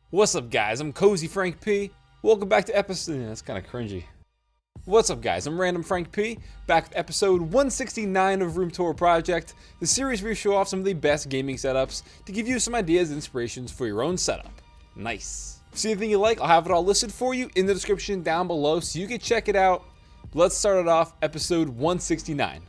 What's up, guys? I'm Cozy Frank P. Welcome back to episode. That's kind of cringy. What's up, guys? I'm Random Frank P. Back with episode 169 of Room Tour Project, the series where we show off some of the best gaming setups to give you some ideas and inspirations for your own setup. Nice. If you see anything you like, I'll have it all listed for you in the description down below so you can check it out. Let's start it off, episode 169.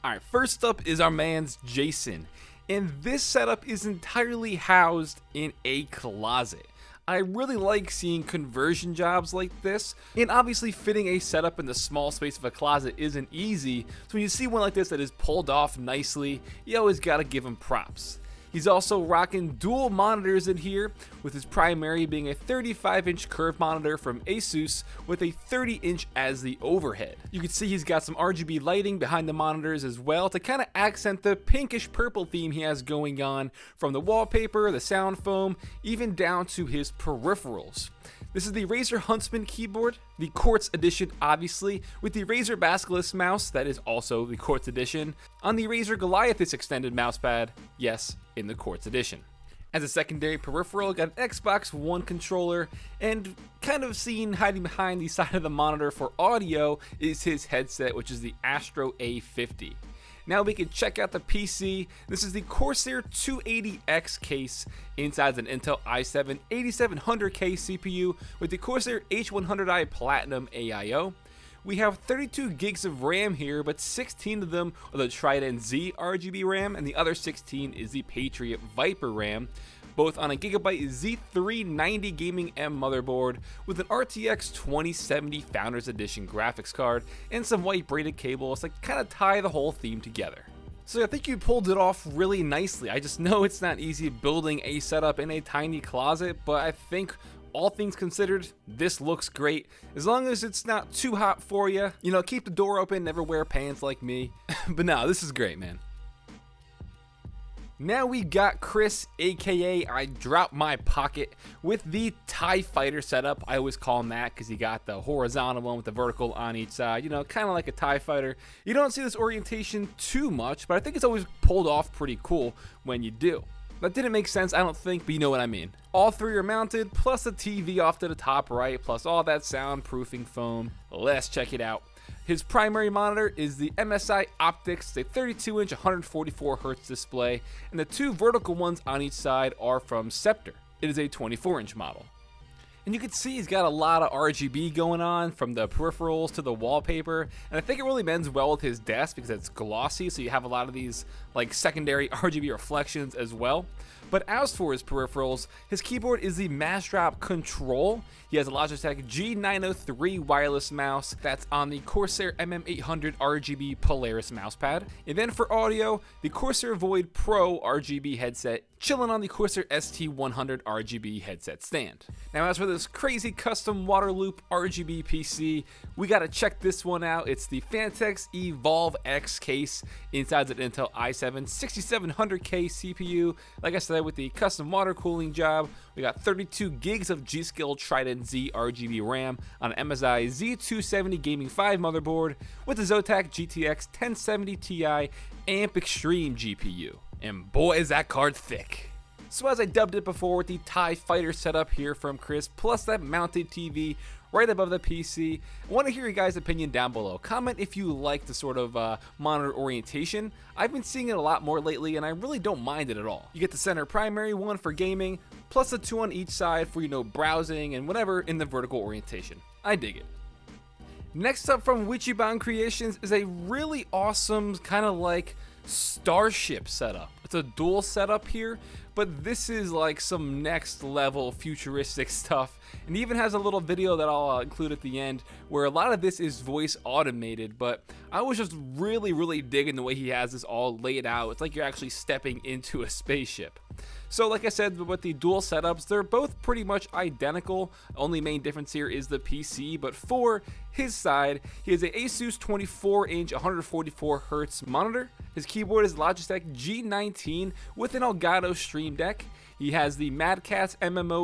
Alright, first up is our man's Jason. And this setup is entirely housed in a closet. I really like seeing conversion jobs like this, and obviously fitting a setup in the small space of a closet isn't easy, so when you see one like this that is pulled off nicely, you always gotta give him props. He's also rocking dual monitors in here, with his primary being a 35-inch curved monitor from Asus with a 30-inch as the overhead. You can see he's got some RGB lighting behind the monitors as well to kind of accent the pinkish purple theme he has going on from the wallpaper, the sound foam, even down to his peripherals. This is the Razer Huntsman keyboard, the Quartz edition obviously, with the Razer Basilisk mouse that is also the Quartz edition, on the Razer Goliathus extended mousepad, yes, in the Quartz edition. As a secondary peripheral, got an Xbox One controller, and kind of seen hiding behind the side of the monitor for audio is his headset, which is the Astro A50. Now we can check out the PC. This is the Corsair 280X case. Inside an Intel i7 8700K CPU with the Corsair H100i Platinum AIO. We have 32 gigs of RAM here, but 16 of them are the Trident Z RGB RAM, and the other 16 is the Patriot Viper RAM, both on a Gigabyte Z390 Gaming M motherboard with an RTX 2070 Founders Edition graphics card and some white braided cables that kind of tie the whole theme together. So I think you pulled it off really nicely. I just know it's not easy building a setup in a tiny closet, but I think all things considered, this looks great. As long as it's not too hot for you, keep the door open, never wear pants like me. But no, this is great, man. Now we got Chris, aka I Dropped My Pocket, with the TIE Fighter setup. I always call him that because he got the horizontal one with the vertical on each side, kind of like a TIE Fighter. You don't see this orientation too much, but I think it's always pulled off pretty cool when you do. That didn't make sense, I don't think, but you know what I mean. All three are mounted, plus the TV off to the top right, plus all that soundproofing foam. Let's check it out. His primary monitor is the MSI Optics, a 32-inch 144Hz display, and the two vertical ones on each side are from Scepter. It is a 24-inch model. And you can see he's got a lot of RGB going on, from the peripherals to the wallpaper, and I think it really mends well with his desk because it's glossy, so you have a lot of these like secondary RGB reflections as well. But as for his peripherals, his keyboard is the Massdrop Control. He has a Logitech G903 wireless mouse that's on the Corsair MM800 RGB Polaris mousepad. And then for audio, the Corsair Void Pro RGB headset chilling on the Corsair ST100 RGB headset stand. Now as for this crazy custom water loop RGB PC, we gotta check this one out. It's the Fantex Evolve X case inside the Intel i7 6700K CPU. Like I said, with the custom water cooling job, we got 32 gigs of G.Skill Trident Z RGB RAM on an MSI Z270 Gaming 5 motherboard with the Zotac GTX 1070 Ti Amp Extreme GPU. And boy is that card thick. So as I dubbed it before with the TIE Fighter setup here from Chris, plus that mounted TV right above the PC, I want to hear your guys' opinion down below. Comment if you like the sort of monitor orientation. I've been seeing it a lot more lately and I really don't mind it at all. You get the center primary one for gaming, plus the two on each side for browsing and whatever in the vertical orientation. I dig it. Next up from Uichibancreation is a really awesome kind of like Starship setup. It's a dual setup here, but this is like some next level futuristic stuff, and even has a little video that I'll include at the end where a lot of this is voice automated, but I was just really digging the way he has this all laid out. It's like you're actually stepping into a spaceship. So like I said, with the dual setups, they're both pretty much identical. Only main difference here is the PC, but for his side, he has a Asus 24-inch 144Hz monitor. His keyboard is Logitech G19 with an Elgato Stream Deck. He has the Mad Catz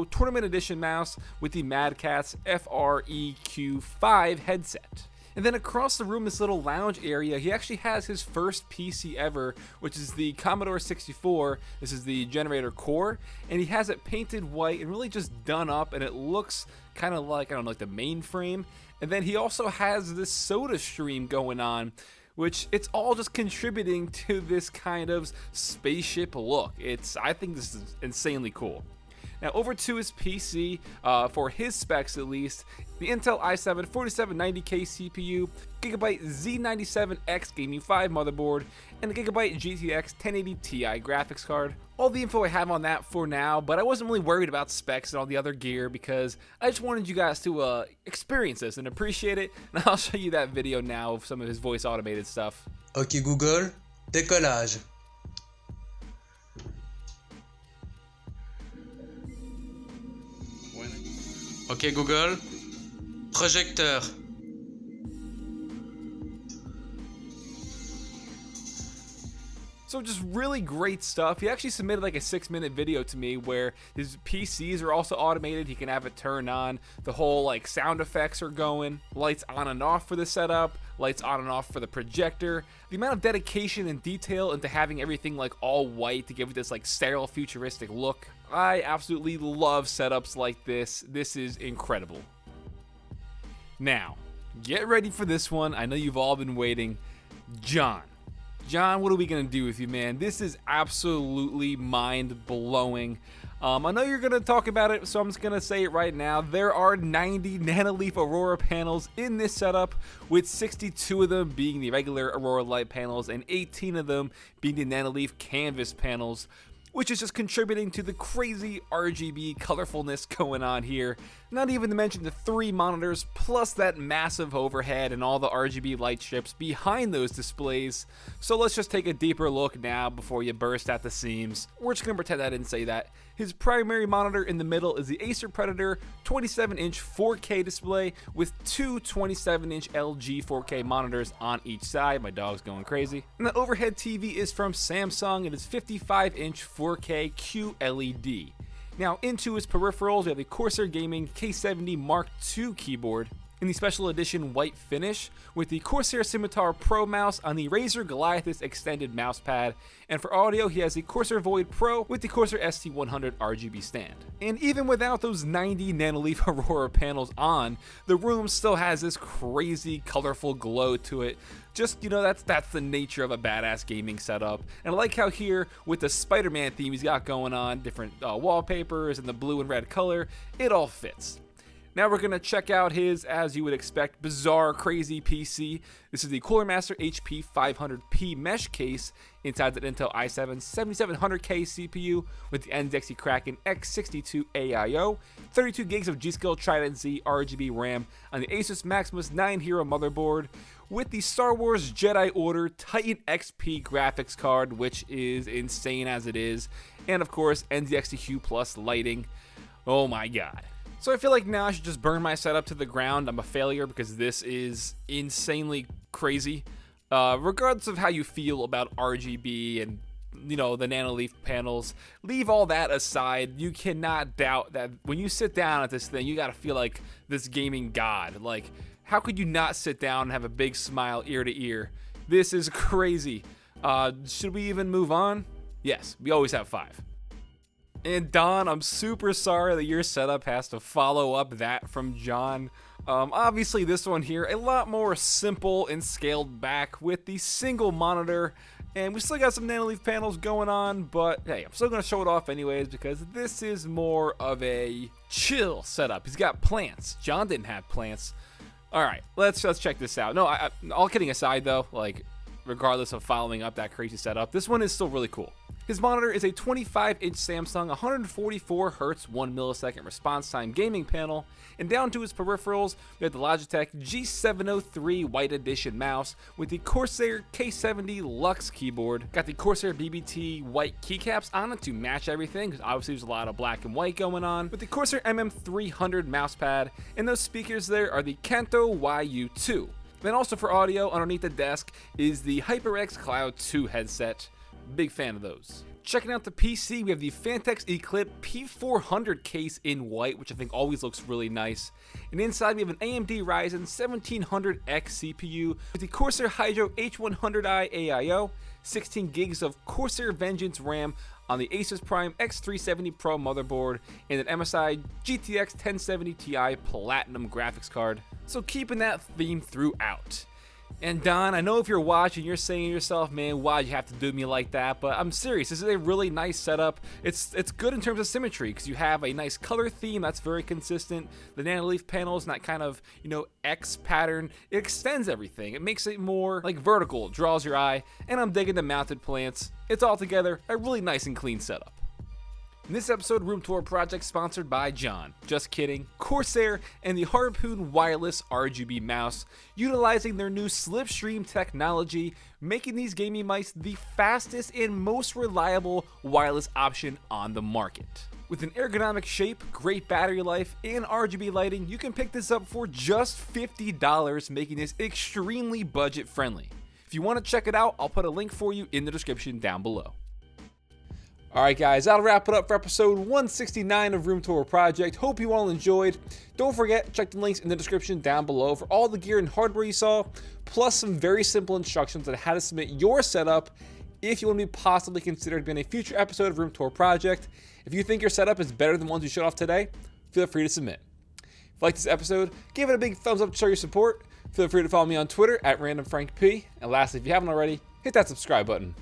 Tournament Edition mouse with the Mad Catz FREQ5 headset. And then across the room, this little lounge area, he actually has his first PC ever, which is the Commodore 64. This is the generator core, and he has it painted white and really just done up, and it looks kind of like, I don't know, like the mainframe. And then he also has this soda stream going on, which it's all just contributing to this kind of spaceship look. I think this is insanely cool. Now over to his PC, for his specs at least, the Intel i7 4790K CPU, Gigabyte Z97X Gaming 5 motherboard, and the Gigabyte GTX 1080 Ti graphics card. All the info I have on that for now, but I wasn't really worried about specs and all the other gear because I just wanted you guys to experience this and appreciate it, and I'll show you that video now of some of his voice automated stuff. Ok Google, décollage. Ok Google, projecteur. So just really great stuff. He actually submitted like a 6-minute video to me where his PCs are also automated. He can have it turned on. The whole like sound effects are going. Lights on and off for the setup. Lights on and off for the projector. The amount of dedication and detail into having everything like all white to give it this like sterile futuristic look. I absolutely love setups like this. This is incredible. Now, get ready for this one. I know you've all been waiting. John, what are we going to do with you, man? This is absolutely mind-blowing. I know you're going to talk about it, so I'm just going to say it right now. There are 90 Nanoleaf Aurora panels in this setup, with 62 of them being the regular Aurora Light panels and 18 of them being the Nanoleaf Canvas panels, which is just contributing to the crazy RGB colorfulness going on here. Not even to mention the 3 monitors, plus that massive overhead and all the RGB light strips behind those displays. So let's just take a deeper look now before you burst at the seams. We're just going to pretend I didn't say that. His primary monitor in the middle is the Acer Predator 27-inch 4K display with 2 27-inch LG 4K monitors on each side. My dog's going crazy. And the overhead TV is from Samsung. It is 55-inch 4K QLED. Now into his peripherals, we have the Corsair Gaming K70 Mark II keyboard in the special edition white finish with the Corsair Scimitar Pro mouse on the Razer Goliathus extended mousepad, and for audio he has the Corsair Void Pro with the Corsair ST100 RGB stand. And even without those 90 Nanoleaf Aurora panels on, the room still has this crazy colorful glow to it. Just, you know, that's the nature of a badass gaming setup. And I like how here with the Spider-Man theme he's got going on, different wallpapers and the blue and red color, it all fits. Now we're going to check out his, as you would expect, bizarre, crazy PC. This is the Cooler Master HP 500P mesh case inside the Intel i7 7700K CPU with the NZXT Kraken X62 AIO, 32 gigs of G.Skill Trident Z RGB RAM on the Asus Maximus 9 Hero motherboard with the Star Wars Jedi Order Titan XP graphics card, which is insane as it is, and of course NZXT Hue Plus lighting. Oh my god. So I feel like now I should just burn my setup to the ground. I'm a failure because this is insanely crazy. Regardless of how you feel about RGB and, you know, the Nanoleaf panels, leave all that aside. You cannot doubt that when you sit down at this thing, you gotta feel like this gaming god. Like, how could you not sit down and have a big smile ear to ear? This is crazy. Should we even move on? Yes, we always have 5. And Don, I'm super sorry that your setup has to follow up that from John. Obviously this one here, a lot more simple and scaled back with the single monitor. And we still got some Nanoleaf panels going on, but hey, I'm still going to show it off anyways because this is more of a chill setup. He's got plants. John didn't have plants. All right, let's check this out. No, all kidding aside though, like regardless of following up that crazy setup, this one is still really cool. His monitor is a 25-inch Samsung 144Hz 1 millisecond response time gaming panel, and down to his peripherals, we have the Logitech G703 White Edition mouse with the Corsair K70 Lux keyboard. Got the Corsair BBT white keycaps on it to match everything, because obviously there's a lot of black and white going on, with the Corsair MM300 mousepad, and those speakers there are the Kanto YU2. Then also for audio, underneath the desk is the HyperX Cloud 2 headset. Big fan of those. Checking out the PC, we have the Fantex Eclipse P400 case in white, which I think always looks really nice. And inside we have an AMD Ryzen 1700X CPU with the Corsair Hydro H100i AIO, 16 gigs of Corsair Vengeance RAM on the Asus Prime X370 Pro motherboard, and an MSI GTX 1070 Ti Platinum graphics card. So keeping that theme throughout. And Don, I know if you're watching, you're saying to yourself, man, why'd you have to do me like that? But I'm serious, this is a really nice setup. It's good in terms of symmetry, because you have a nice color theme that's very consistent. The nanoleaf panels and that kind of, X pattern, it extends everything. It makes it more like vertical, it draws your eye, and I'm digging the mounted plants. It's all together a really nice and clean setup. In this episode, Room Tour Project sponsored by John. Just kidding. Corsair and the Harpoon Wireless RGB mouse, utilizing their new Slipstream technology, making these gaming mice the fastest and most reliable wireless option on the market. With an ergonomic shape, great battery life, and RGB lighting, you can pick this up for just $50, making this extremely budget friendly. If you want to check it out, I'll put a link for you in the description down below. Alright guys, that'll wrap it up for episode 169 of Room Tour Project. Hope you all enjoyed. Don't forget, check the links in the description down below for all the gear and hardware you saw, plus some very simple instructions on how to submit your setup if you want to be possibly considered being a future episode of Room Tour Project. If you think your setup is better than the ones you showed off today, feel free to submit. If you like this episode, give it a big thumbs up to show your support. Feel free to follow me on Twitter at randomfrankp. And lastly, if you haven't already, hit that subscribe button.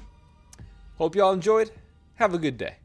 Hope you all enjoyed. Have a good day.